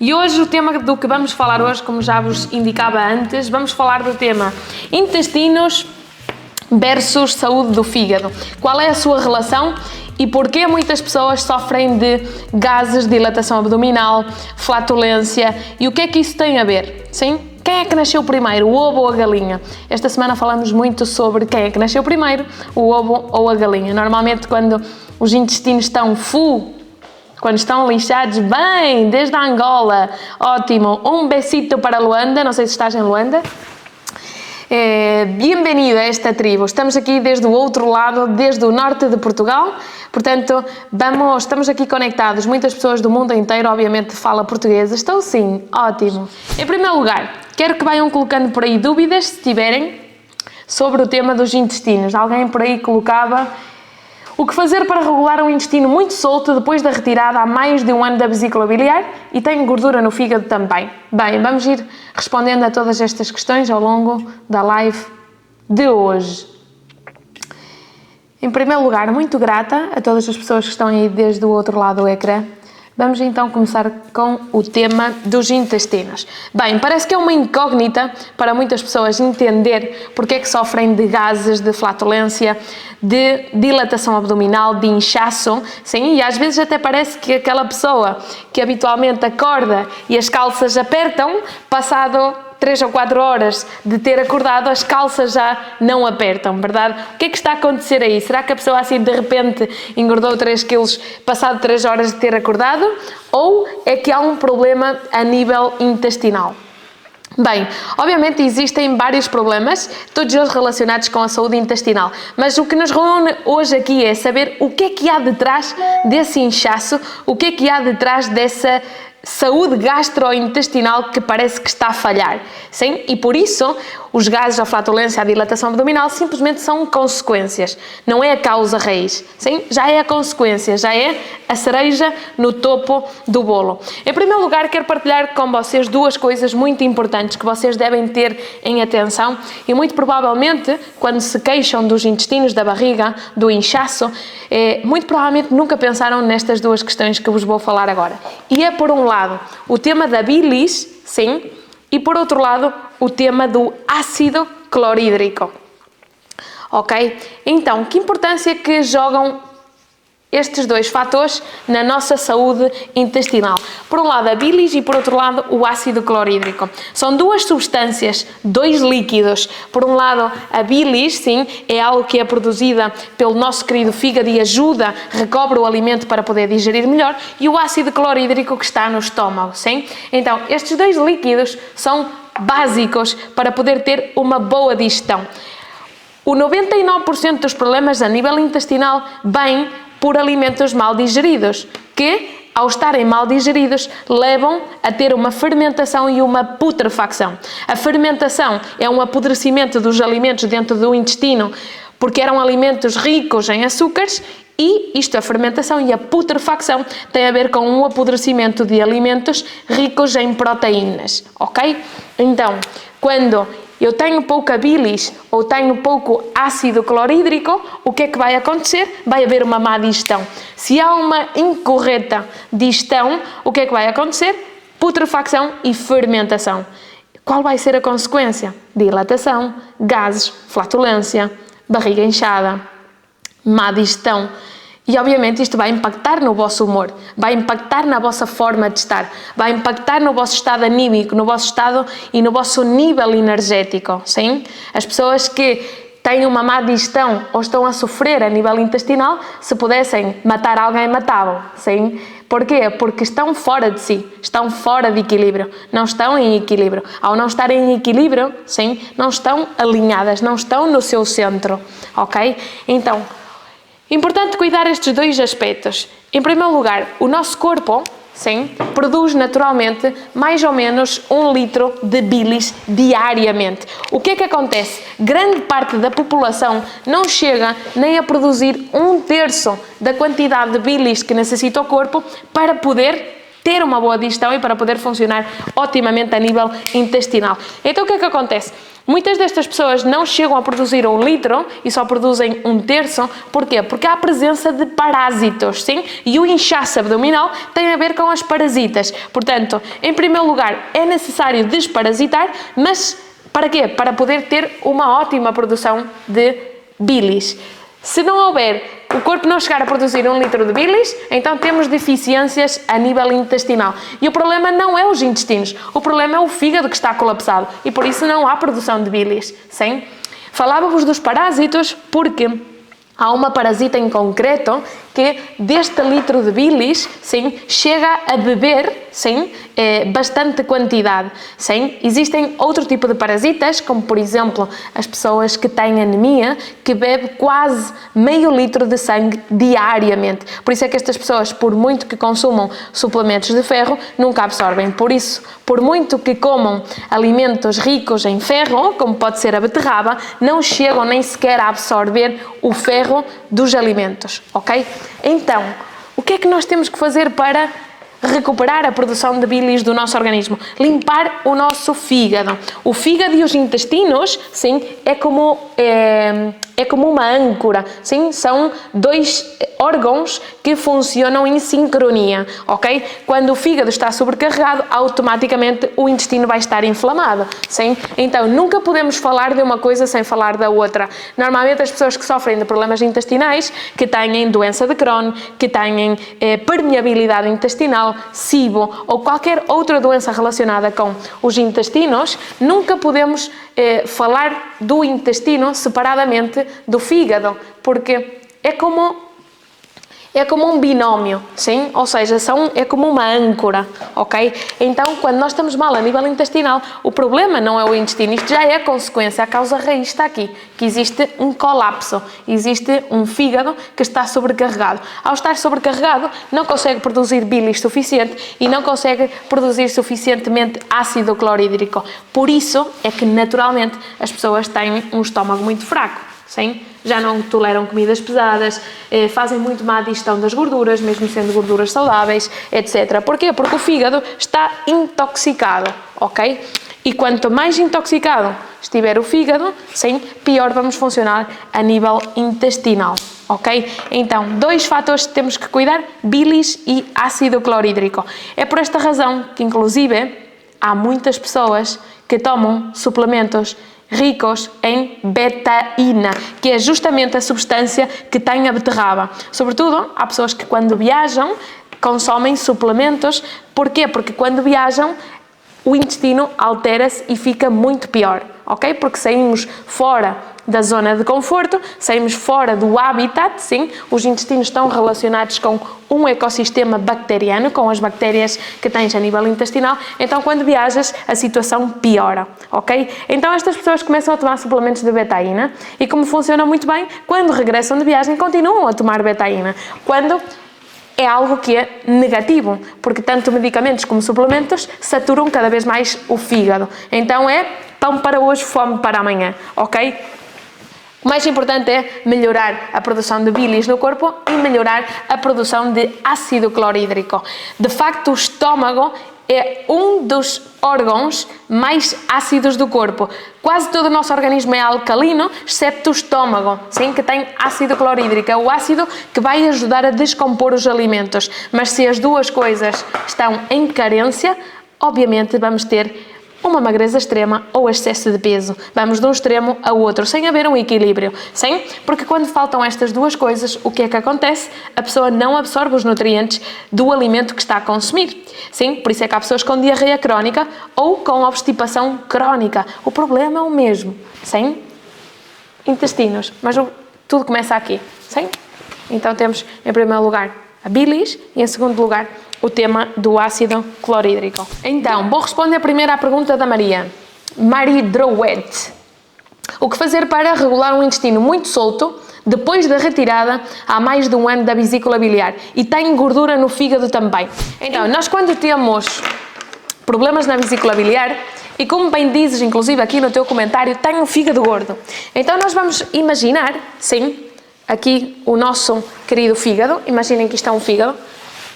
E hoje o tema do que vamos falar hoje, como já vos indicava antes, vamos falar do tema intestinos versus saúde do fígado. Qual é a sua relação e porquê muitas pessoas sofrem de gases, dilatação abdominal, flatulência e o que é que isso tem a ver? Sim? Quem é que nasceu primeiro, o ovo ou a galinha? Esta semana falamos muito sobre quem é que nasceu primeiro, o ovo ou a galinha. Normalmente quando os intestinos estão full, quando estão lixados, bem, desde a Angola, ótimo, um besito para Luanda, não sei se estás em Luanda. Bem-vindo a esta tribo, estamos aqui desde o outro lado, desde o norte de Portugal, portanto, estamos aqui conectados, muitas pessoas do mundo inteiro obviamente falam português, estou sim, ótimo. Em primeiro lugar, quero que vayam colocando por aí dúvidas, se tiverem, sobre o tema dos intestinos. Alguém por aí colocava: o que fazer para regular um intestino muito solto depois da retirada há mais de um ano da vesícula biliar e tem gordura no fígado também? Bem, vamos ir respondendo a todas estas questões ao longo da live de hoje. Em primeiro lugar, muito grata a todas as pessoas que estão aí desde o outro lado do ecrã. Vamos então começar com o tema dos intestinos. Bem, parece que é uma incógnita para muitas pessoas entender porque é que sofrem de gases, de flatulência, de dilatação abdominal, de inchaço, sim, e às vezes até parece que aquela pessoa que habitualmente acorda e as calças apertam, passado 3 ou 4 horas de ter acordado, as calças já não apertam, verdade? O que é que está a acontecer aí? Será que a pessoa assim de repente engordou 3 quilos passado 3 horas de ter acordado? Ou é que há um problema a nível intestinal? Bem, obviamente existem vários problemas, todos eles relacionados com a saúde intestinal, mas o que nos reúne hoje aqui é saber o que é que há detrás desse inchaço, o que é que há detrás dessa saúde gastrointestinal que parece que está a falhar, sim? E por isso os gases, a flatulência, a dilatação abdominal simplesmente são consequências, não é a causa raiz, sim? Já é a consequência, já é a cereja no topo do bolo. Em primeiro lugar, quero partilhar com vocês 2 coisas muito importantes que vocês devem ter em atenção e muito provavelmente quando se queixam dos intestinos, da barriga, do inchaço, muito provavelmente nunca pensaram nestas 2 questões que vos vou falar agora. E é por um lado o tema da bilis, sim, e por outro lado o tema do ácido clorídrico, ok? Então, que importância que jogam estes 2 fatores na nossa saúde intestinal? Por um lado a bilis e por outro lado o ácido clorídrico. São 2 substâncias, 2 líquidos. Por um lado a bilis, sim, é algo que é produzida pelo nosso querido fígado e ajuda, recobre o alimento para poder digerir melhor, e o ácido clorídrico que está no estômago, sim? Então, estes 2 líquidos são básicos para poder ter uma boa digestão. O 99% dos problemas a nível intestinal vem por alimentos mal digeridos, que, ao estarem mal digeridos, levam a ter uma fermentação e uma putrefacção. A fermentação é um apodrecimento dos alimentos dentro do intestino, porque eram alimentos ricos em açúcares, e a fermentação e a putrefacção tem a ver com um apodrecimento de alimentos ricos em proteínas, ok? Então, quando eu tenho pouca bilis ou tenho pouco ácido clorídrico, o que é que vai acontecer? Vai haver uma má digestão. Se há uma incorreta digestão, o que é que vai acontecer? Putrefacção e fermentação. Qual vai ser a consequência? Dilatação, gases, flatulência, barriga inchada, má digestão. E obviamente isto vai impactar no vosso humor, vai impactar na vossa forma de estar, vai impactar no vosso estado anímico, no vosso estado e no vosso nível energético, sim? As pessoas que têm uma má digestão ou estão a sofrer a nível intestinal, se pudessem matar alguém, matavam, sim? Porquê? Porque estão fora de si, estão fora de equilíbrio, não estão em equilíbrio. Ao não estarem em equilíbrio, sim, não estão alinhadas, não estão no seu centro, ok? Então, importante cuidar estes 2 aspectos. Em primeiro lugar, o nosso corpo, sim, produz naturalmente mais ou menos 1 litro de bilis diariamente. O que é que acontece? Grande parte da população não chega nem a produzir 1/3 da quantidade de bilis que necessita o corpo para poder ter uma boa digestão e para poder funcionar otimamente a nível intestinal. Então o que é que acontece? Muitas destas pessoas não chegam a produzir 1 litro e só produzem 1/3. Porquê? Porque há a presença de parásitos, sim? E o inchaço abdominal tem a ver com as parasitas. Portanto, em primeiro lugar, é necessário desparasitar, mas para quê? Para poder ter uma ótima produção de bilis. Se não houver, o corpo não chegar a produzir 1 litro de bilis, então temos deficiências a nível intestinal. E o problema não é os intestinos, o problema é o fígado que está colapsado e por isso não há produção de bilis, sim? Falávamos dos parásitos porque há uma parasita em concreto que deste litro de bilis, sim, chega a beber, sim, bastante quantidade, sim. Existem outro tipo de parasitas, como por exemplo as pessoas que têm anemia, que bebem quase meio litro de sangue diariamente. Por isso é que estas pessoas, por muito que consumam suplementos de ferro, nunca absorvem. Por isso, por muito que comam alimentos ricos em ferro, como pode ser a beterraba, não chegam nem sequer a absorver o ferro dos alimentos, ok? Então, o que é que nós temos que fazer para recuperar a produção de bilis do nosso organismo? Limpar o nosso fígado. O fígado e os intestinos, sim, é como uma âncora, sim? São 2 órgãos que funcionam em sincronia, ok? Quando o fígado está sobrecarregado, automaticamente o intestino vai estar inflamado, sim? Então, nunca podemos falar de uma coisa sem falar da outra. Normalmente as pessoas que sofrem de problemas intestinais, que têm doença de Crohn, que têm permeabilidade intestinal, SIBO ou qualquer outra doença relacionada com os intestinos, nunca podemos falar do intestino separadamente do fígado, porque é como um binómio, sim? Ou seja, é como uma âncora, ok? Então, quando nós estamos mal a nível intestinal, o problema não é o intestino, isto já é a consequência, a causa raiz está aqui, que existe um colapso, existe um fígado que está sobrecarregado. Ao estar sobrecarregado, não consegue produzir bilis suficiente e não consegue produzir suficientemente ácido clorídrico. Por isso é que, naturalmente, as pessoas têm um estômago muito fraco, sim? Já não toleram comidas pesadas, fazem muito má digestão das gorduras, mesmo sendo gorduras saudáveis, etc. Porquê? Porque o fígado está intoxicado, ok? E quanto mais intoxicado estiver o fígado, sim, pior vamos funcionar a nível intestinal, ok? Então, 2 fatores que temos que cuidar, bilis e ácido clorídrico. É por esta razão que, inclusive, há muitas pessoas que tomam suplementos ricos em betaína, que é justamente a substância que tem a beterraba. Sobretudo, há pessoas que quando viajam consomem suplementos. Porquê? Porque quando viajam o intestino altera-se e fica muito pior, ok? Porque saímos fora da zona de conforto, saímos fora do habitat, sim? Os intestinos estão relacionados com um ecossistema bacteriano, com as bactérias que tens a nível intestinal, então quando viajas a situação piora, ok? Então estas pessoas começam a tomar suplementos de betaína e como funciona muito bem, quando regressam de viagem continuam a tomar betaína, quando é algo que é negativo, porque tanto medicamentos como suplementos saturam cada vez mais o fígado, então é pão para hoje, fome para amanhã, ok? O mais importante é melhorar a produção de bilis no corpo e melhorar a produção de ácido clorídrico. De facto, o estômago é um dos órgãos mais ácidos do corpo. Quase todo o nosso organismo é alcalino, exceto o estômago, sim, que tem ácido clorídrico. É o ácido que vai ajudar a descompor os alimentos. Mas se as duas coisas estão em carência, obviamente vamos ter uma magreza extrema ou excesso de peso. Vamos de um extremo ao outro, sem haver um equilíbrio, sim? Porque quando faltam estas duas coisas, o que é que acontece? A pessoa não absorve os nutrientes do alimento que está a consumir, sim? Por isso é que há pessoas com diarreia crónica ou com obstipação crónica. O problema é o mesmo, sim? Intestinos, mas tudo começa aqui, sim? Então temos, em primeiro lugar, a bilis e, em segundo lugar, o tema do ácido clorídrico. Então, vou responder primeiro à pergunta da Maria. Marie Drouet. O que fazer para regular um intestino muito solto depois da retirada há mais de 1 ano da vesícula biliar e tem gordura no fígado também? Então, nós quando temos problemas na vesícula biliar, e como bem dizes, inclusive aqui no teu comentário, tem um fígado gordo. Então nós vamos imaginar, sim, aqui o nosso querido fígado, imaginem que isto é um fígado,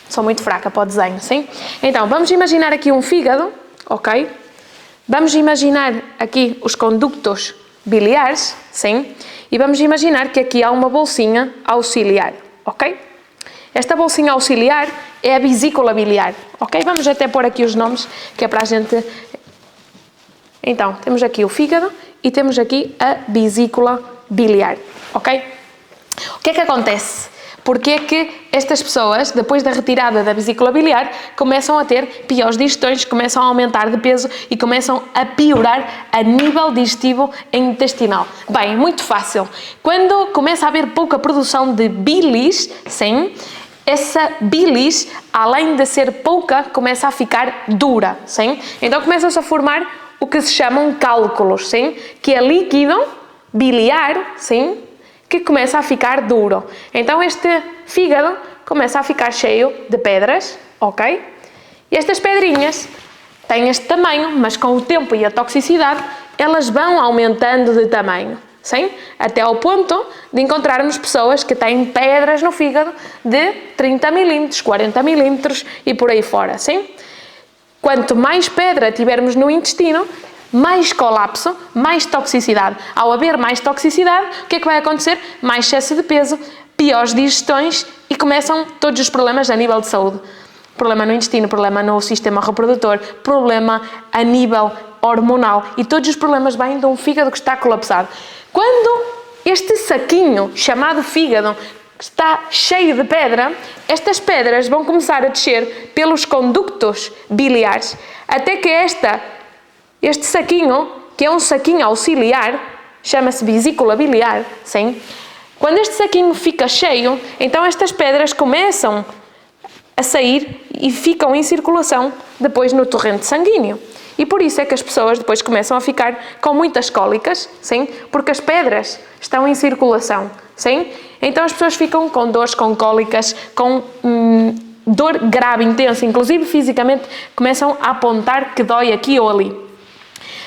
Sou muito fraca para o desenho, sim? Então, vamos imaginar aqui um fígado, ok? Vamos imaginar aqui os conductos biliares, sim? E vamos imaginar que aqui há uma bolsinha auxiliar, ok? Esta bolsinha auxiliar é a vesícula biliar, ok? Vamos até pôr aqui os nomes, que é para a gente... Então, temos aqui o fígado e temos aqui a vesícula biliar, ok? O que é que acontece? Porque é que estas pessoas, depois da retirada da vesícula biliar, começam a ter piores digestões, começam a aumentar de peso e começam a piorar a nível digestivo e intestinal? Bem, muito fácil. Quando começa a haver pouca produção de bilis, sim, essa bilis, além de ser pouca, começa a ficar dura, sim? Então começam-se a formar o que se chamam cálculos, sim? Que é líquido biliar, sim? Que começa a ficar duro. Então este fígado começa a ficar cheio de pedras, ok? E estas pedrinhas têm este tamanho, mas com o tempo e a toxicidade, elas vão aumentando de tamanho, sim? Até ao ponto de encontrarmos pessoas que têm pedras no fígado de 30 milímetros, 40 milímetros e por aí fora, sim? Quanto mais pedra tivermos no intestino, mais colapso, mais toxicidade. Ao haver mais toxicidade, o que é que vai acontecer? Mais excesso de peso, piores digestões e começam todos os problemas a nível de saúde. Problema no intestino, problema no sistema reprodutor, problema a nível hormonal e todos os problemas vêm de um fígado que está colapsado. Quando este saquinho chamado fígado está cheio de pedra, estas pedras vão começar a descer pelos conductos biliares até que este saquinho, que é um saquinho auxiliar, chama-se vesícula biliar, sim? Quando este saquinho fica cheio, então estas pedras começam a sair e ficam em circulação depois no torrente sanguíneo. E por isso é que as pessoas depois começam a ficar com muitas cólicas, sim? Porque as pedras estão em circulação, sim? Então as pessoas ficam com dores, com cólicas, com dor grave, intensa, inclusive fisicamente começam a apontar que dói aqui ou ali.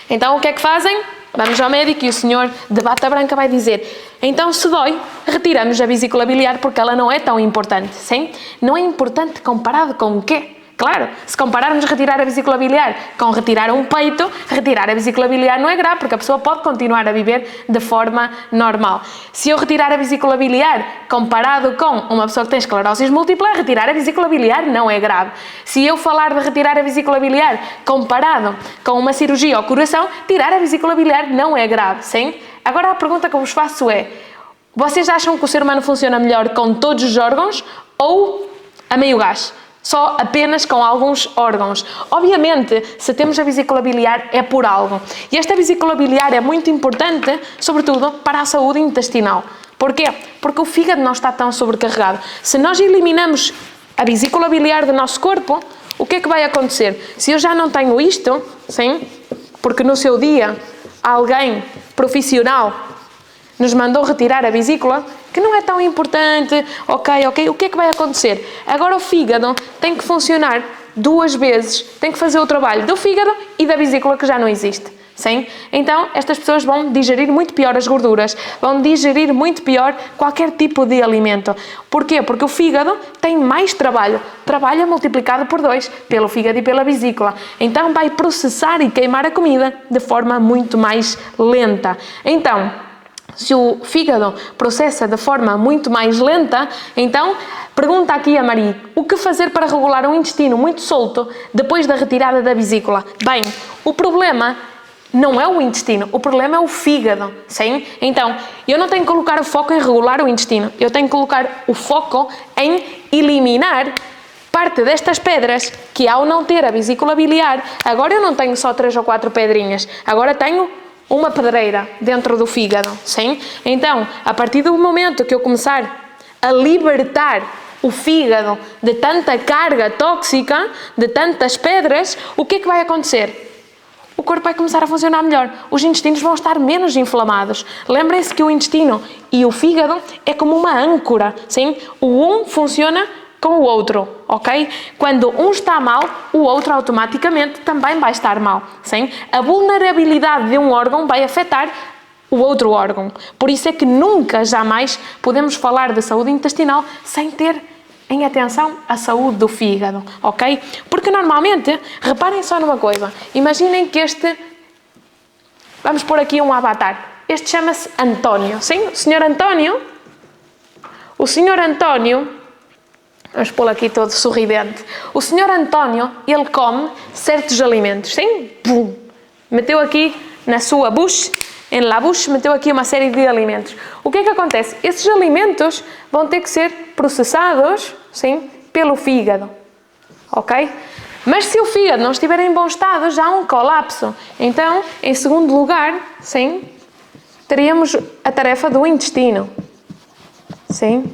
Então o que é que fazem? Vamos ao médico e o senhor de bata branca vai dizer: então se dói, retiramos a vesícula biliar porque ela não é tão importante, sim? Não é importante comparado com o quê? Claro, se compararmos retirar a vesícula biliar com retirar um peito, retirar a vesícula biliar não é grave, porque a pessoa pode continuar a viver de forma normal. Se eu retirar a vesícula biliar comparado com uma pessoa que tem esclerose múltipla, retirar a vesícula biliar não é grave. Se eu falar de retirar a vesícula biliar comparado com uma cirurgia ao coração, tirar a vesícula biliar não é grave, sim? Agora a pergunta que eu vos faço é: vocês acham que o ser humano funciona melhor com todos os órgãos ou a meio gás? Só apenas com alguns órgãos. Obviamente, se temos a vesícula biliar é por algo. E esta vesícula biliar é muito importante, sobretudo, para a saúde intestinal. Porquê? Porque o fígado não está tão sobrecarregado. Se nós eliminamos a vesícula biliar do nosso corpo, o que é que vai acontecer? Se eu já não tenho isto, sim, porque no seu dia alguém profissional nos mandou retirar a vesícula, que não é tão importante, ok, o que é que vai acontecer? Agora o fígado tem que funcionar duas vezes, tem que fazer o trabalho do fígado e da vesícula que já não existe, sim? Então estas pessoas vão digerir muito pior as gorduras, vão digerir muito pior qualquer tipo de alimento. Porquê? Porque o fígado tem mais trabalho, trabalho multiplicado por 2, pelo fígado e pela vesícula. Então vai processar e queimar a comida de forma muito mais lenta. Então, se o fígado processa de forma muito mais lenta, então, pergunta aqui a Maria, o que fazer para regular um intestino muito solto depois da retirada da vesícula? Bem, o problema não é o intestino, o problema é o fígado, sim? Então, eu não tenho que colocar o foco em regular o intestino, eu tenho que colocar o foco em eliminar parte destas pedras que, ao não ter a vesícula biliar, agora eu não tenho só 3 ou 4 pedrinhas, agora tenho uma pedreira dentro do fígado, sim? Então, a partir do momento que eu começar a libertar o fígado de tanta carga tóxica, de tantas pedras, o que é que vai acontecer? O corpo vai começar a funcionar melhor, os intestinos vão estar menos inflamados. Lembrem-se que o intestino e o fígado é como uma âncora, sim? O um funciona com o outro, ok? Quando um está mal, o outro automaticamente também vai estar mal, sim? A vulnerabilidade de um órgão vai afetar o outro órgão. Por isso é que nunca, jamais podemos falar de saúde intestinal sem ter em atenção à saúde do fígado, ok? Porque normalmente, reparem só numa coisa, imaginem que vamos pôr aqui um avatar, este chama-se António, sim? O senhor António, vamos pô-lo aqui todo sorridente, o senhor António, ele come certos alimentos, sim? Pum! Meteu aqui na sua bucha, meteu aqui uma série de alimentos. O que é que acontece? Esses alimentos vão ter que ser processados, sim, pelo fígado, ok? Mas se o fígado não estiver em bom estado, já há um colapso. Então, em segundo lugar, sim, teríamos a tarefa do intestino, sim?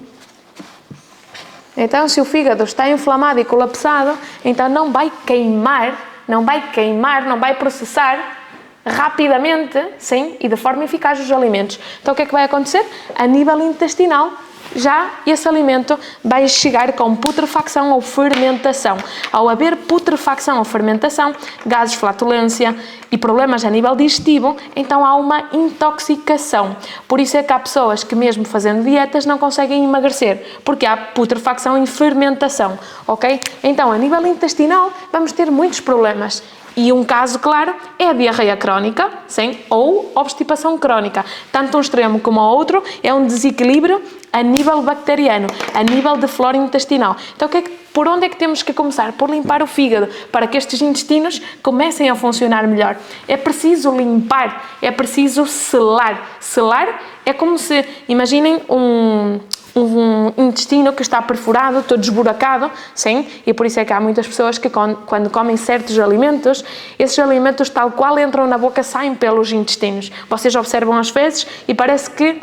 Então, se o fígado está inflamado e colapsado, então não vai queimar, não vai processar rapidamente, sim, e de forma eficaz os alimentos. Então o que é que vai acontecer? A nível intestinal, já esse alimento vai chegar com putrefacção ou fermentação. Ao haver putrefacção ou fermentação, gases, flatulência e problemas a nível digestivo, então há uma intoxicação. Por isso é que há pessoas que mesmo fazendo dietas não conseguem emagrecer, porque há putrefacção e fermentação, ok? Então a nível intestinal vamos ter muitos problemas. E um caso, claro, é a diarreia crónica, sim, ou obstipação crónica. Tanto um extremo como o outro é um desequilíbrio a nível bacteriano, a nível de flora intestinal. Então, por onde é que temos que começar? Por limpar o fígado, para que estes intestinos comecem a funcionar melhor. É preciso limpar, é preciso selar. Selar é como se, imaginem um intestino que está perfurado, todo esburacado, sim? E por isso é que há muitas pessoas que quando comem certos alimentos, esses alimentos tal qual entram na boca saem pelos intestinos. Vocês observam as fezes e parece que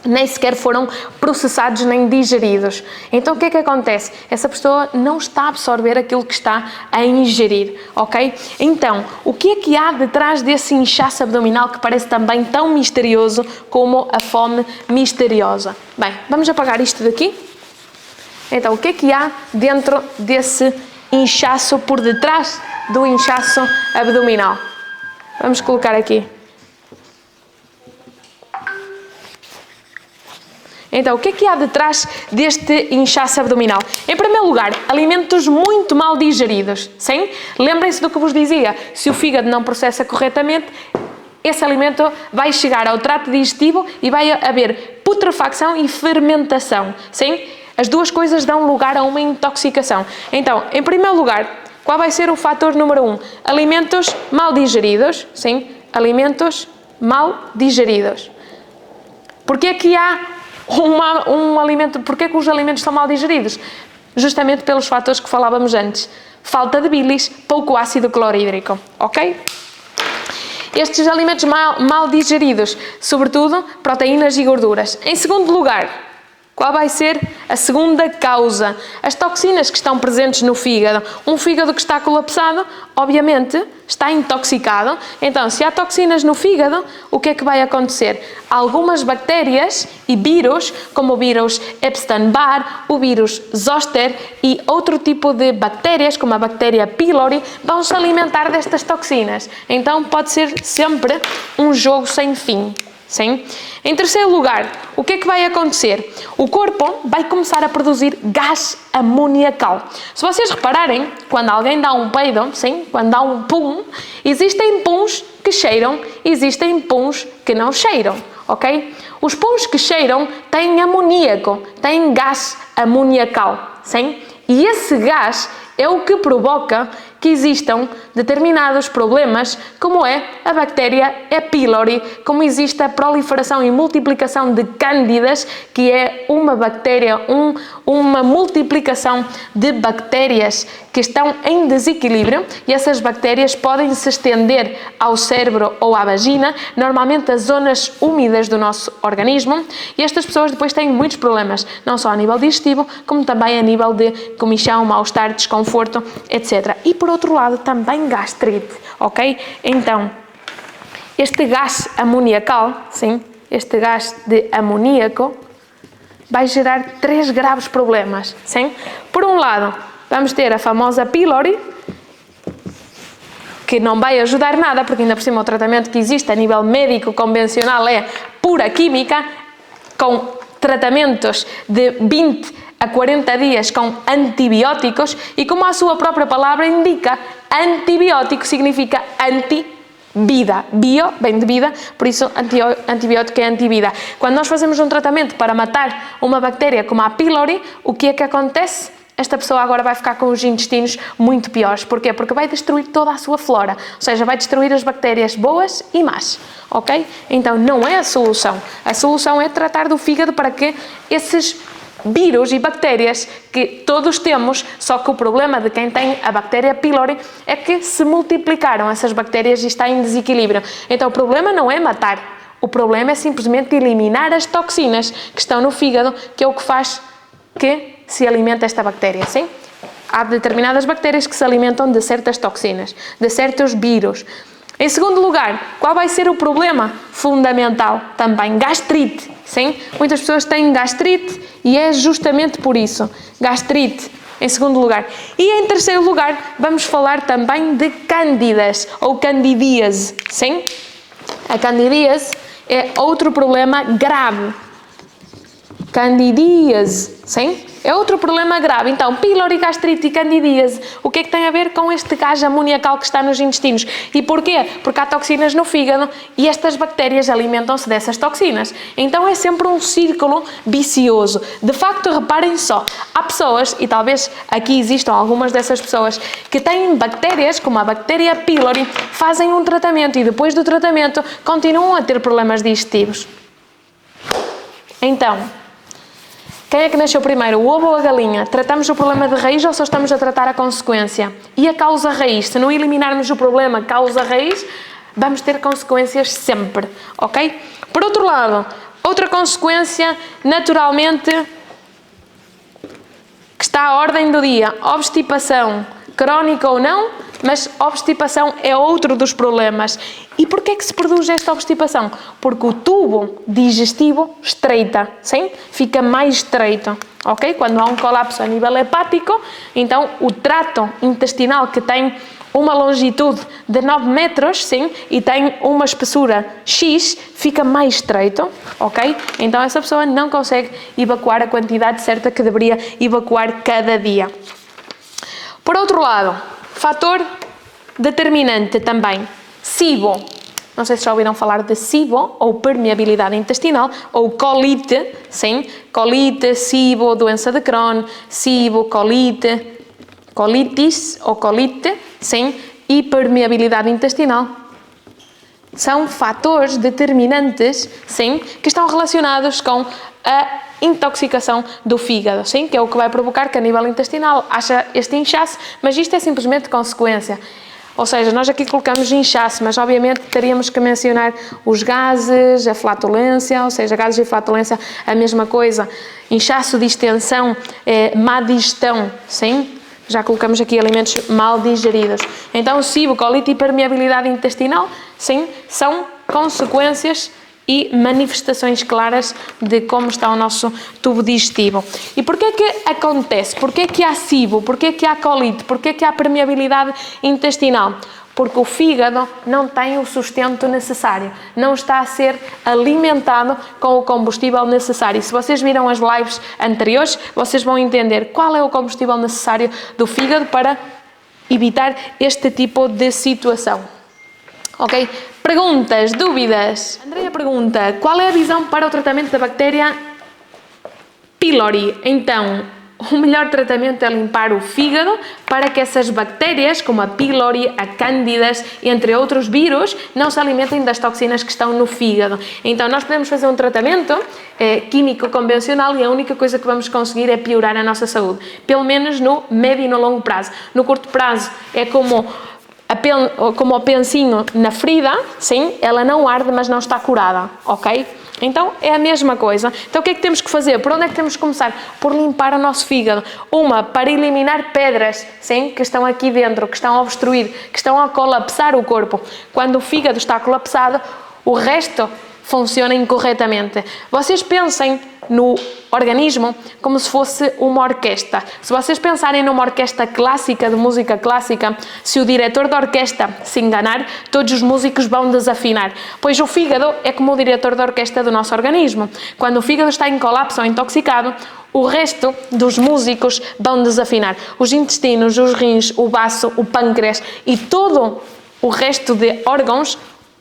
nem sequer foram processados nem digeridos. Então o que é que acontece? Essa pessoa não está a absorver aquilo que está a ingerir, ok? Então, o que é que há detrás desse inchaço abdominal que parece também tão misterioso como a fome misteriosa? Bem, vamos apagar isto daqui. Então, o que é que há dentro desse inchaço, por detrás do inchaço abdominal? Vamos colocar aqui. Então, o que é que há detrás deste inchaço abdominal? Em primeiro lugar, alimentos muito mal digeridos, sim? Lembrem-se do que vos dizia, se o fígado não processa corretamente, esse alimento vai chegar ao trato digestivo e vai haver putrefacção e fermentação, sim? As duas coisas dão lugar a uma intoxicação. Então, em primeiro lugar, qual vai ser o fator número 1? Alimentos mal digeridos, sim? Alimentos mal digeridos. Porquê é que há porquê que os alimentos são mal digeridos? Justamente pelos fatores que falávamos antes. Falta de bilis, pouco ácido clorídrico, ok? Estes alimentos mal digeridos, sobretudo proteínas e gorduras. Em segundo lugar, qual vai ser a segunda causa? As toxinas que estão presentes no fígado. Um fígado que está colapsado, obviamente, está intoxicado. Então, se há toxinas no fígado, o que é que vai acontecer? Algumas bactérias e vírus, como o vírus Epstein-Barr, o vírus Zoster e outro tipo de bactérias, como a bactéria pylori, vão se alimentar destas toxinas. Então, pode ser sempre um jogo sem fim. Sim? Em terceiro lugar, o que é que vai acontecer? O corpo vai começar a produzir gás amoniacal. Se vocês repararem, quando alguém dá um peido, sim? Quando dá um pum, existem puns que cheiram, existem puns que não cheiram, ok? Os puns que cheiram têm amoníaco, têm gás amoniacal, sim? E esse gás é o que provoca que existam determinados problemas, como é a bactéria E. pylori, como existe a proliferação e multiplicação de cândidas, que é uma bactéria, uma multiplicação de bactérias que estão em desequilíbrio, e essas bactérias podem se estender ao cérebro ou à vagina, normalmente as zonas úmidas do nosso organismo, e estas pessoas depois têm muitos problemas, não só a nível digestivo, como também a nível de comichão, mal-estar, desconforto, etc. E por outro lado, também gastrite, ok? Então, este gás amoniacal, sim, este gás de amoníaco, vai gerar 3 graves problemas, sim? Por um lado, vamos ter a famosa pylori, que não vai ajudar nada, porque ainda por cima o tratamento que existe a nível médico convencional é pura química, com tratamentos de 20 a 40 dias com antibióticos e, como a sua própria palavra indica, antibiótico significa anti-vida. Bio vem de vida, por isso antibiótico é anti-vida. Quando nós fazemos um tratamento para matar uma bactéria como a pylori, o que é que acontece? Esta pessoa agora vai ficar com os intestinos muito piores. Porquê? Porque vai destruir toda a sua flora, ou seja, vai destruir as bactérias boas e más, ok? Então não é a solução. A solução é tratar do fígado para que esses vírus e bactérias que todos temos, só que o problema de quem tem a bactéria pylori é que se multiplicaram essas bactérias e está em desequilíbrio. Então o problema não é matar, o problema é simplesmente eliminar as toxinas que estão no fígado, que é o que faz que se alimenta esta bactéria, sim? Há determinadas bactérias que se alimentam de certas toxinas, de certos vírus. Em segundo lugar, qual vai ser o problema fundamental também? Gastrite, sim? Muitas pessoas têm gastrite e é justamente por isso. Gastrite, em segundo lugar. E em terceiro lugar, vamos falar também de cândidas ou candidíase, sim? A candidíase é outro problema grave. Candidíase, sim? É outro problema grave. Então, pylori, gastrite e candidíase, o que é que tem a ver com este gás amoniacal que está nos intestinos? E porquê? Porque há toxinas no fígado e estas bactérias alimentam-se dessas toxinas. Então é sempre um círculo vicioso. De facto, reparem só, há pessoas, e talvez aqui existam algumas dessas pessoas, que têm bactérias, como a bactéria pylori, fazem um tratamento e depois do tratamento continuam a ter problemas digestivos. Então, quem é que nasceu primeiro, o ovo ou a galinha? Tratamos o problema de raiz ou só estamos a tratar a consequência? E a causa raiz? Se não eliminarmos o problema causa raiz, vamos ter consequências sempre, ok? Por outro lado, outra consequência, naturalmente, que está à ordem do dia, obstipação, crónica ou não, mas obstipação é outro dos problemas. E porquê é que se produz esta obstipação? Porque o tubo digestivo estreita, sim? Fica mais estreito, ok? Quando há um colapso a nível hepático, então o trato intestinal que tem uma longitude de 9 metros, sim, e tem uma espessura X, fica mais estreito, ok? Então essa pessoa não consegue evacuar a quantidade certa que deveria evacuar cada dia. Por outro lado, fator determinante também, SIBO. Não sei se já ouviram falar de SIBO, ou permeabilidade intestinal, ou colite, sim? Colite, SIBO, doença de Crohn, SIBO, colite, colitis ou colite, sim? E permeabilidade intestinal. São fatores determinantes, sim? Que estão relacionados com a intoxicação do fígado, sim? Que é o que vai provocar que a nível intestinal haja este inchaço, mas isto é simplesmente consequência. Ou seja, nós aqui colocamos inchaço, mas obviamente teríamos que mencionar os gases, a flatulência, ou seja, gases e flatulência, a mesma coisa. Inchaço, distensão, má digestão, sim? Já colocamos aqui alimentos mal digeridos. Então, SIBO, colite e permeabilidade intestinal, sim, são consequências e manifestações claras de como está o nosso tubo digestivo. E porquê que acontece? Porquê que há SIBO? Porquê que há colite? Porquê que há permeabilidade intestinal? Porque o fígado não tem o sustento necessário, não está a ser alimentado com o combustível necessário. E se vocês viram as lives anteriores, vocês vão entender qual é o combustível necessário do fígado para evitar este tipo de situação. Ok? Perguntas, dúvidas? Andreia pergunta, qual é a visão para o tratamento da bactéria pylori? Então, o melhor tratamento é limpar o fígado para que essas bactérias, como a pylori, a cândidas, entre outros vírus, não se alimentem das toxinas que estão no fígado. Então, nós podemos fazer um tratamento químico convencional e a única coisa que vamos conseguir é piorar a nossa saúde. Pelo menos no médio e no longo prazo. No curto prazo é como o pensinho na ferida, sim, ela não arde, mas não está curada, ok? Então, é a mesma coisa. Então, o que é que temos que fazer? Por onde é que temos que começar? Por limpar o nosso fígado. Uma, para eliminar pedras, sim, que estão aqui dentro, que estão a obstruir, que estão a colapsar o corpo. Quando o fígado está colapsado, o resto funcionem corretamente. Vocês pensem no organismo como se fosse uma orquestra. Se vocês pensarem numa orquestra clássica, de música clássica, se o diretor da orquestra se enganar, todos os músicos vão desafinar, pois o fígado é como o diretor da orquestra do nosso organismo. Quando o fígado está em colapso ou intoxicado, o resto dos músicos vão desafinar. Os intestinos, os rins, o baço, o pâncreas e todo o resto de órgãos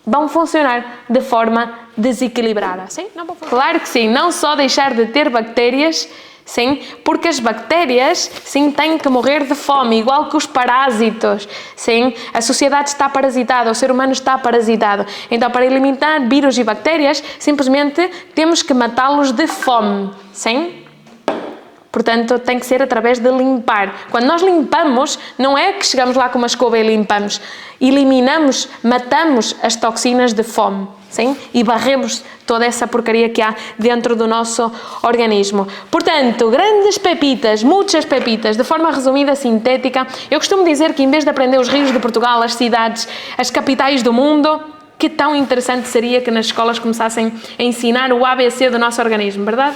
vão funcionar de forma desequilibrada. Sim? Não vão funcionar. Claro que sim, não só deixar de ter bactérias, sim, porque as bactérias, sim, têm que morrer de fome, igual que os parásitos, sim. A sociedade está parasitada, o ser humano está parasitado. Então, para eliminar vírus e bactérias, simplesmente temos que matá-los de fome, sim. Portanto, tem que ser através de limpar. Quando nós limpamos, não é que chegamos lá com uma escova e limpamos. Eliminamos, matamos as toxinas de fome, sim? E varremos toda essa porcaria que há dentro do nosso organismo. Portanto, grandes pepitas, muitas pepitas, de forma resumida, sintética. Eu costumo dizer que em vez de aprender os rios de Portugal, as cidades, as capitais do mundo, que tão interessante seria que nas escolas começassem a ensinar o ABC do nosso organismo, verdade?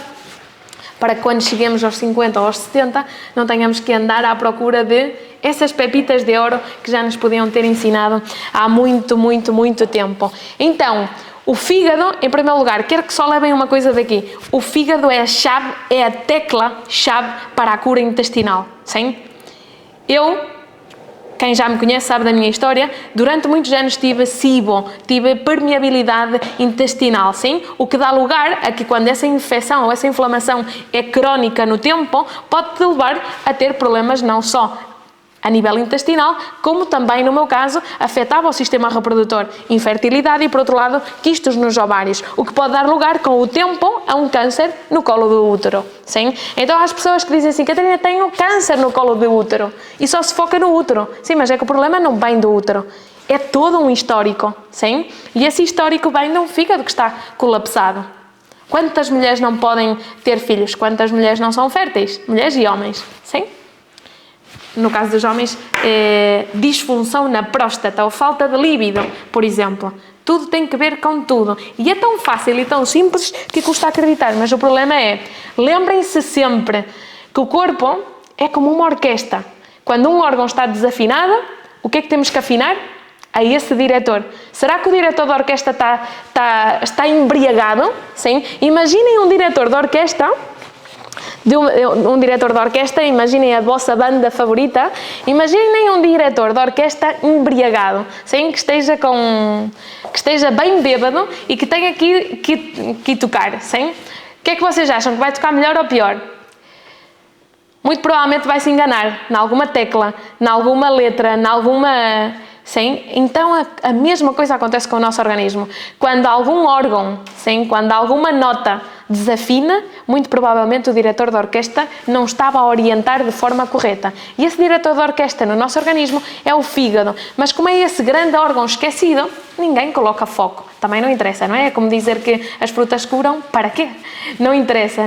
Para que quando cheguemos aos 50 ou aos 70 não tenhamos que andar à procura de essas pepitas de ouro que já nos podiam ter ensinado há muito, muito, muito tempo. Então, o fígado, em primeiro lugar, quero que só levem uma coisa daqui. O fígado é a chave, é a tecla-chave para a cura intestinal, sim? Quem já me conhece sabe da minha história, durante muitos anos tive SIBO, tive permeabilidade intestinal, sim? O que dá lugar a que quando essa infecção ou essa inflamação é crónica no tempo, pode-te levar a ter problemas não só a nível intestinal, como também, no meu caso, afetava o sistema reprodutor, infertilidade e, por outro lado, quistos nos ovários, o que pode dar lugar, com o tempo, a um câncer no colo do útero, sim? Então, há as pessoas que dizem assim, Catarina, tenho câncer no colo do útero, e só se foca no útero. Sim, mas é que o problema não vem do útero, é todo um histórico, sim? E esse histórico vem de um fígado que está colapsado. Quantas mulheres não podem ter filhos? Quantas mulheres não são férteis? Mulheres e homens, sim? No caso dos homens, disfunção na próstata ou falta de líbido, por exemplo. Tudo tem que ver com tudo. E é tão fácil e tão simples que custa acreditar. Mas o problema é, lembrem-se sempre que o corpo é como uma orquestra. Quando um órgão está desafinado, o que é que temos que afinar? A esse diretor. Será que o diretor da orquestra está embriagado? Sim? Imaginem um diretor da orquestra... um diretor de orquestra, imaginem a vossa banda favorita, imaginem um diretor de orquestra embriagado, sim? Que esteja bem bêbado e que tenha que tocar, sim? O que é que vocês acham? Que vai tocar melhor ou pior? Muito provavelmente vai se enganar em alguma tecla, em alguma letra, em alguma... Sim? Então a mesma coisa acontece com o nosso organismo. Quando algum órgão, sim? Quando alguma nota desafina, muito provavelmente o diretor da orquestra não estava a orientar de forma correta. E esse diretor da orquestra no nosso organismo é o fígado. Mas como é esse grande órgão esquecido, ninguém coloca foco. Também não interessa, não é? É como dizer que as frutas curam, para quê? Não interessa.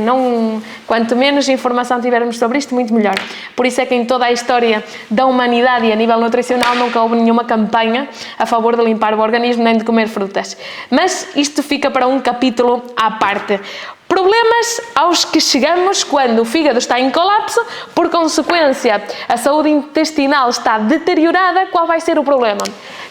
Quanto menos informação tivermos sobre isto, muito melhor. Por isso é que em toda a história da humanidade e a nível nutricional nunca houve nenhuma campanha a favor de limpar o organismo nem de comer frutas. Mas isto fica para um capítulo à parte. Problemas aos que chegamos quando o fígado está em colapso, por consequência, a saúde intestinal está deteriorada. Qual vai ser o problema?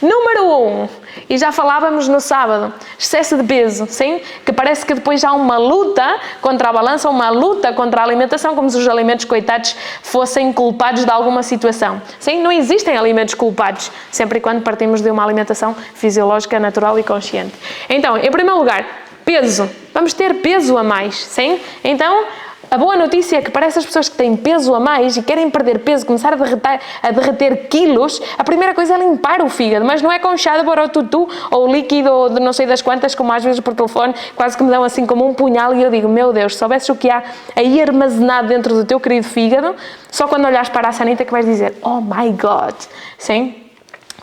Número 1, e já falávamos no sábado, excesso de peso, sim? Que parece que depois há uma luta contra a balança, uma luta contra a alimentação, como se os alimentos, coitados, fossem culpados de alguma situação. Sim, não existem alimentos culpados, sempre e quando partimos de uma alimentação fisiológica, natural e consciente. Então, em primeiro lugar, peso. Vamos ter peso a mais, sim? Então, a boa notícia é que para essas pessoas que têm peso a mais e querem perder peso, começar a derreter quilos, a primeira coisa é limpar o fígado, mas não é com chá de borotutu ou líquido de não sei das quantas, como às vezes por telefone, quase que me dão assim como um punhal e eu digo, meu Deus, se soubesses o que há aí armazenado dentro do teu querido fígado, só quando olhares para a sanita que vais dizer, oh my God, sim?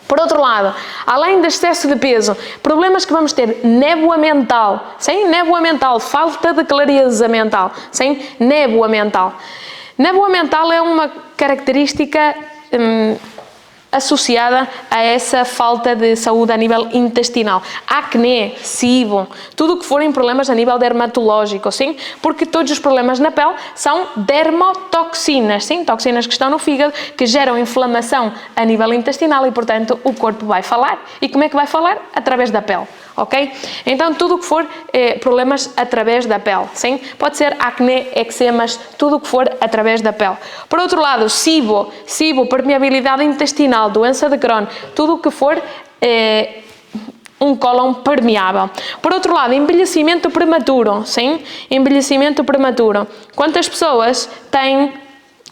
Por outro lado, além de excesso de peso, problemas que vamos ter, névoa mental, sim? Névoa mental, falta de clareza mental, sim? Névoa mental. Névoa mental é uma característica associada a essa falta de saúde a nível intestinal. Acné, SIBO, tudo o que forem problemas a nível dermatológico, sim? Porque todos os problemas na pele são dermotoxinas, sim? Toxinas que estão no fígado, que geram inflamação a nível intestinal e, portanto, o corpo vai falar. E como é que vai falar? Através da pele. Ok? Então, tudo o que for problemas através da pele, sim? Pode ser acné, eczemas, tudo o que for através da pele. Por outro lado, SIBO, permeabilidade intestinal, doença de Crohn, tudo o que for um cólon permeável. Por outro lado, envelhecimento prematuro, sim? Envelhecimento prematuro. Quantas pessoas têm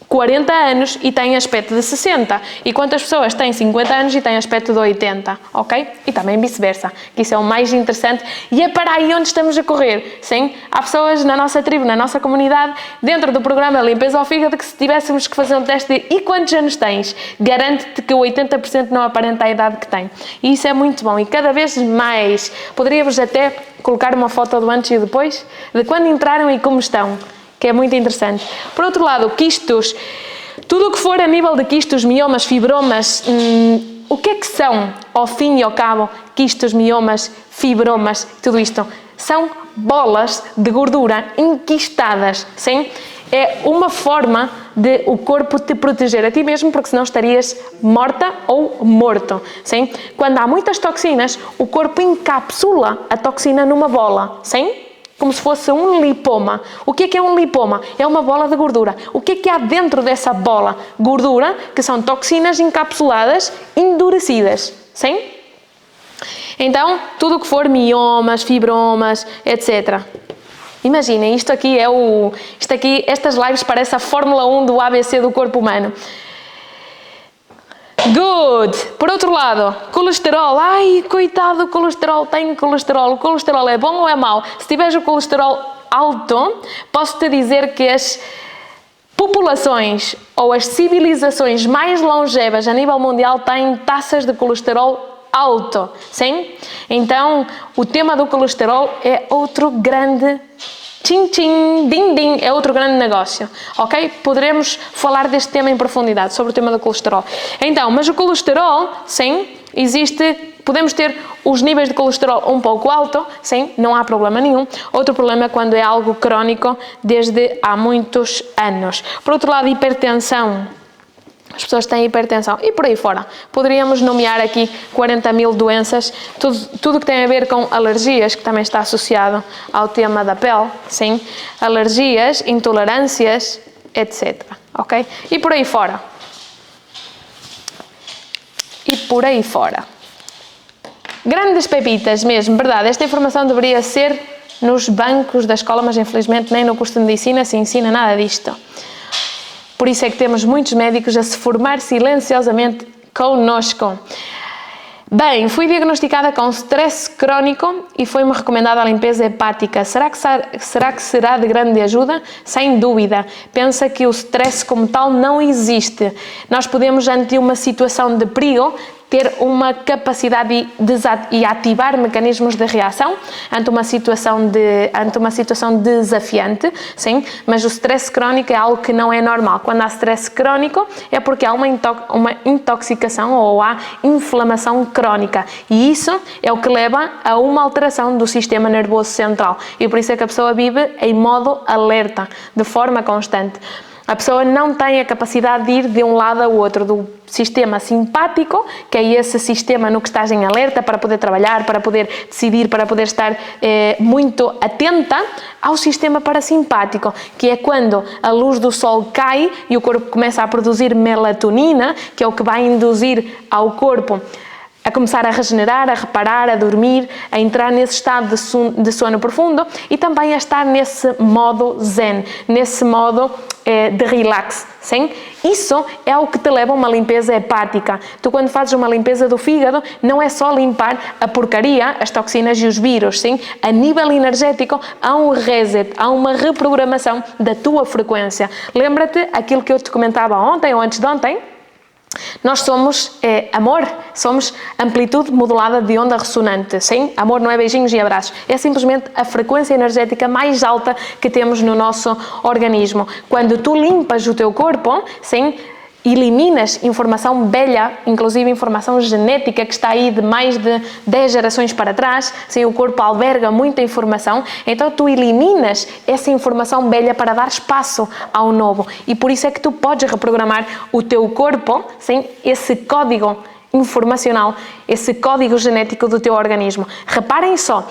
40 anos e têm aspecto de 60, e quantas pessoas têm 50 anos e têm aspecto de 80, ok? E também vice-versa, que isso é o mais interessante e é para aí onde estamos a correr, sim? Há pessoas na nossa tribo, na nossa comunidade, dentro do programa Limpeza ao Fígado, que se tivéssemos que fazer um teste de e quantos anos tens, garante-te que o 80% não aparenta a idade que tem. E isso é muito bom e cada vez mais poderíamos até colocar uma foto do antes e depois, de quando entraram e como estão, que é muito interessante. Por outro lado, quistos, tudo o que for a nível de quistos, miomas, fibromas, o que é que são, ao fim e ao cabo, quistos, miomas, fibromas, tudo isto? São bolas de gordura enquistadas, sim? É uma forma de o corpo te proteger a ti mesmo, porque senão estarias morta ou morto, sim? Quando há muitas toxinas, o corpo encapsula a toxina numa bola, sim? Como se fosse um lipoma. O que é um lipoma? É uma bola de gordura. O que é que há dentro dessa bola? Gordura, que são toxinas encapsuladas, endurecidas. Sim? Então, tudo o que for miomas, fibromas, etc. Imaginem, isto aqui, estas lives parecem a Fórmula 1 do ABC do corpo humano. Good! Por outro lado, colesterol. Ai, coitado do colesterol, tenho colesterol. O colesterol é bom ou é mau? Se tiveres o colesterol alto, posso-te dizer que as populações ou as civilizações mais longevas a nível mundial têm taxas de colesterol alto, sim? Então, o tema do colesterol é outro grande tchim, tchim, din, din, é outro grande negócio, ok? Poderemos falar deste tema em profundidade, sobre o tema do colesterol. Então, mas o colesterol, sim, podemos ter os níveis de colesterol um pouco alto, sim, não há problema nenhum. Outro problema é quando é algo crónico desde há muitos anos. Por outro lado, hipertensão. As pessoas têm hipertensão e por aí fora. Poderíamos nomear aqui 40 mil doenças, tudo que tem a ver com alergias, que também está associado ao tema da pele, sim? Alergias, intolerâncias, etc. Ok? E por aí fora. E por aí fora. Grandes pepitas mesmo, verdade. Esta informação deveria ser nos bancos da escola, mas infelizmente nem no curso de medicina se ensina nada disto. Por isso é que temos muitos médicos a se formar silenciosamente connosco. Bem, fui diagnosticada com stress crónico e foi-me recomendada a limpeza hepática. Será que será de grande ajuda? Sem dúvida. Pensa que o stress como tal não existe. Nós podemos, ante uma situação de perigo, ter uma capacidade e ativar mecanismos de reação ante uma situação desafiante, sim, mas o stress crónico é algo que não é normal. Quando há stress crónico é porque há uma intoxicação ou há inflamação crónica e isso é o que leva a uma alteração do sistema nervoso central e por isso é que a pessoa vive em modo alerta, de forma constante. A pessoa não tem a capacidade de ir de um lado ao outro, do sistema simpático, que é esse sistema no que estás em alerta para poder trabalhar, para poder decidir, para poder estar muito atenta, ao sistema parasimpático, que é quando a luz do sol cai e o corpo começa a produzir melatonina, que é o que vai induzir ao corpo a começar a regenerar, a reparar, a dormir, a entrar nesse estado de sono profundo e também a estar nesse modo zen, nesse modo de relax, sim? Isso é o que te leva a uma limpeza hepática. Tu quando fazes uma limpeza do fígado, não é só limpar a porcaria, as toxinas e os vírus, sim? A nível energético há um reset, há uma reprogramação da tua frequência. Lembra-te aquilo que eu te comentava ontem ou antes de ontem? Nós somos amor, somos amplitude modulada de onda ressonante, sim? Amor não é beijinhos e abraços, é simplesmente a frequência energética mais alta que temos no nosso organismo. Quando tu limpas o teu corpo, sim? eliminas informação velha, inclusive informação genética que está aí de mais de 10 gerações para trás, sim, o corpo alberga muita informação, então tu eliminas essa informação velha para dar espaço ao novo, e por isso é que tu podes reprogramar o teu corpo, sim, esse código informacional, esse código genético do teu organismo. Reparem só,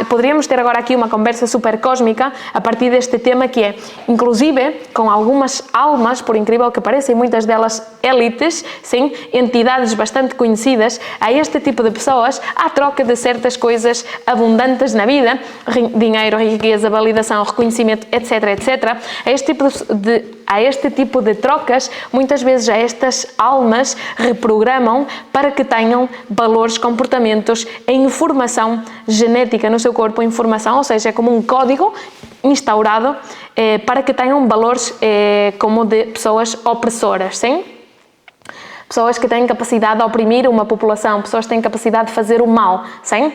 poderíamos ter agora aqui uma conversa super cósmica a partir deste tema que é, inclusive, com algumas almas, por incrível que pareça, e muitas delas élites, sim, entidades bastante conhecidas, a este tipo de pessoas, à troca de certas coisas abundantes na vida, dinheiro, riqueza, validação, reconhecimento, etc, etc, a este tipo de trocas, muitas vezes estas almas reprogramam para que tenham valores, comportamentos e informação genética no seu corpo, informação, ou seja, é como um código instaurado para que tenham valores como de pessoas opressoras, sim? Pessoas que têm capacidade de oprimir uma população, pessoas que têm capacidade de fazer o mal, sim?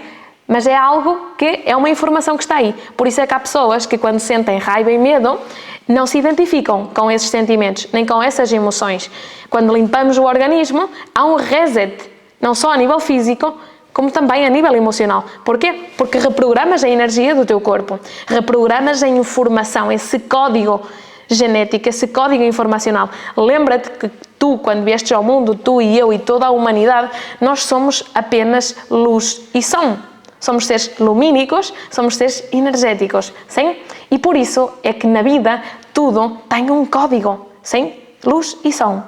Mas é algo que é uma informação que está aí. Por isso é que há pessoas que quando sentem raiva e medo, não se identificam com esses sentimentos, nem com essas emoções. Quando limpamos o organismo, há um reset, não só a nível físico, como também a nível emocional. Porquê? Porque reprogramas a energia do teu corpo, reprogramas a informação, esse código genético, esse código informacional. Lembra-te que tu, quando viestes ao mundo, tu e eu e toda a humanidade, nós somos apenas luz e som. Somos seres lumínicos, somos seres energéticos, sim? E por isso é que na vida tudo tem um código, sim? Luz e som,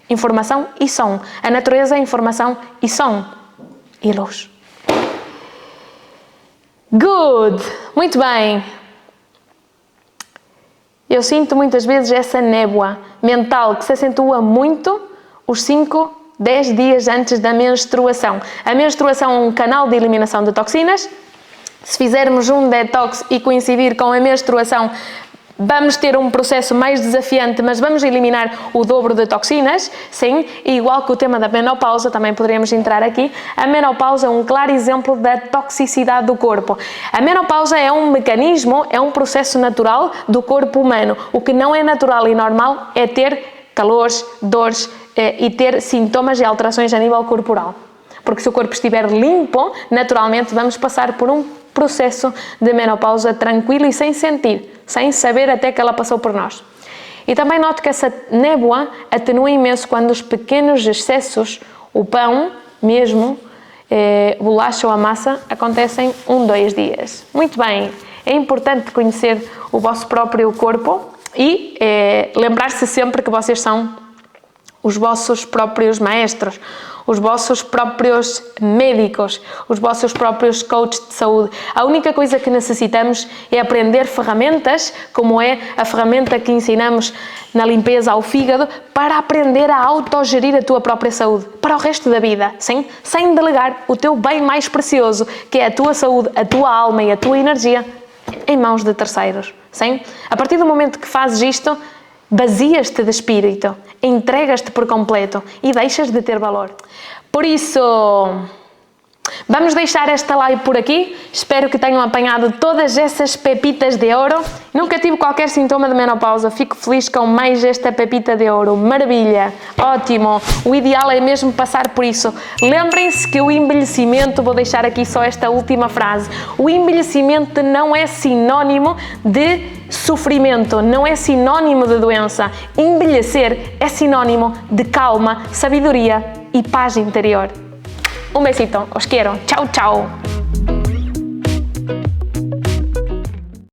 informação e som. A natureza é informação e som e luz. Good! Muito bem. Eu sinto muitas vezes essa névoa mental que se acentua muito os 10 dias antes da menstruação. A menstruação é um canal de eliminação de toxinas. Se fizermos um detox e coincidir com a menstruação, vamos ter um processo mais desafiante, mas vamos eliminar o dobro de toxinas, sim, e igual que o tema da menopausa, também poderíamos entrar aqui, a menopausa é um claro exemplo da toxicidade do corpo. A menopausa é um mecanismo, é um processo natural do corpo humano. O que não é natural e normal é ter calores, dores e ter sintomas e alterações a nível corporal. Porque se o corpo estiver limpo, naturalmente vamos passar por um processo de menopausa tranquilo e sem sentir, sem saber até que ela passou por nós. E também noto que essa névoa atenua imenso quando os pequenos excessos, o pão mesmo, bolacha ou a massa, acontecem 2 dias. Muito bem, é importante conhecer o vosso próprio corpo e lembrar-se sempre que vocês são os vossos próprios maestros, os vossos próprios médicos, os vossos próprios coaches de saúde. A única coisa que necessitamos é aprender ferramentas, como é a ferramenta que ensinamos na limpeza ao fígado, para aprender a autogerir a tua própria saúde, para o resto da vida, sim? Sem delegar o teu bem mais precioso, que é a tua saúde, a tua alma e a tua energia, em mãos de terceiros, sim? A partir do momento que fazes isto, vazias-te de espírito, entregas-te por completo e deixas de ter valor. Por isso, vamos deixar esta live por aqui. Espero que tenham apanhado todas essas pepitas de ouro. Nunca tive qualquer sintoma de menopausa. Fico feliz com mais esta pepita de ouro. Maravilha! Ótimo! O ideal é mesmo passar por isso. Lembrem-se que o envelhecimento, vou deixar aqui só esta última frase, o envelhecimento não é sinónimo de sofrimento, não é sinónimo de doença. Envelhecer é sinónimo de calma, sabedoria e paz interior. Um besito, os quero. Tchau, tchau.